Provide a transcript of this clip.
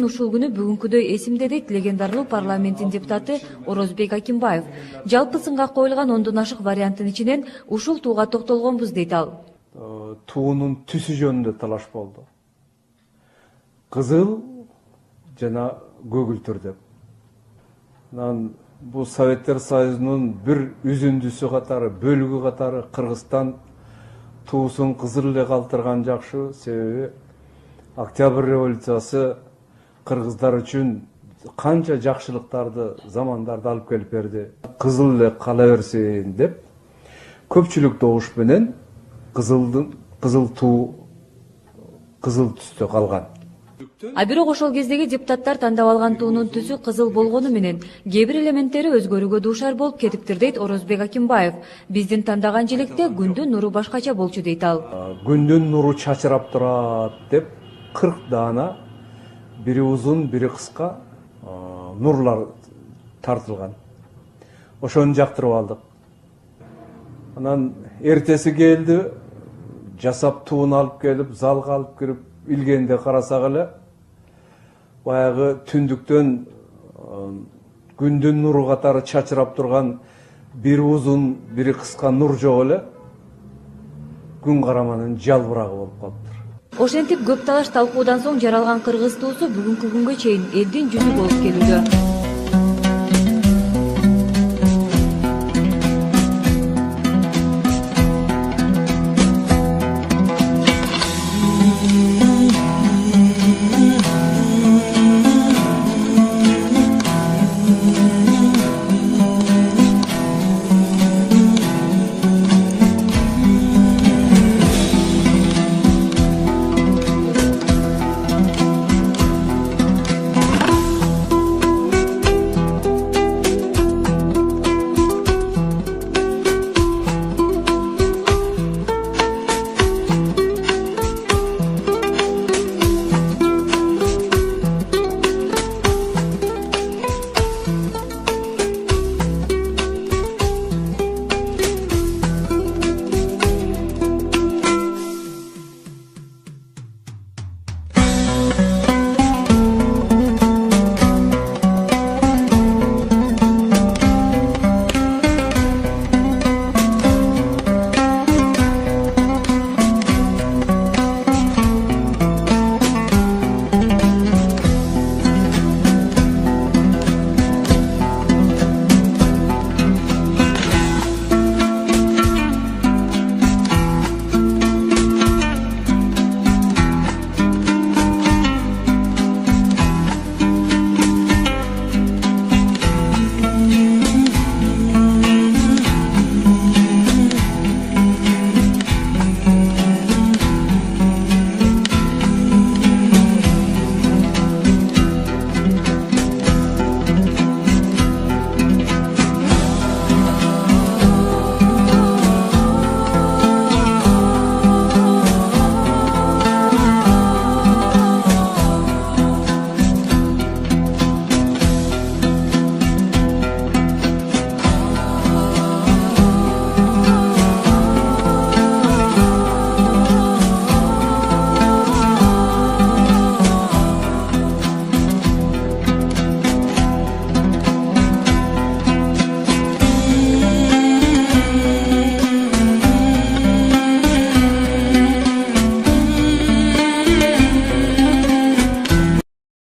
Ушул күнү бүгүнкүдөй эсимде дейт легендарлуу парламенттин депутаты Орозбек Акимбаев. Жалпы сынга коюлган 10дон ашык варианттын ичинен ушул тууга токтолгонбуз дейт ал. Туунун түсү жөнүндө талаш болду. Кызыл жана көгүлтүр деп. Бул Советтер Союзунун бир үзүндүсү катары, бөлүгү катары Кыргызстан туусун кызыл эле калтырган жакшы, себеби Октябрь революциясы кыргыздар үчүн канча жакшылыктарды, замандарды алып келип берди. Кызыл эле кала берсин деп көпчүлүк добуш менен кызыл туу кызыл түстө калган. А бирок ошол кездеги депутаттар тандап алган туунун түсү кызыл болгону менен кээ бир элементтери өзгөрүүгө дуушар болуп кетиптир дейт Орозбек Акимбаев. Биздин тандаган желекте күндүн нуру башкача болчу дейт ал. Күндүн нуру чачырап турат деп 40 даана бири узун, бири кыска нурлар тартылган. Ошону жактырып алдык. Анан эртеси келди, жасап туун алып келип, залга алып кирип, илгенде карасак эле, баягы түндүктөн күндүн нуру катары чачырап турган бири узун, бири кыска нур жок эле, күн караманын жалбырагы болуп калыптыр. Ошентип көп талаш талкуудан соң жаралган кыргыз туусу бүгүнкү күнгө чейин элдин жүзү болуп келүүдө.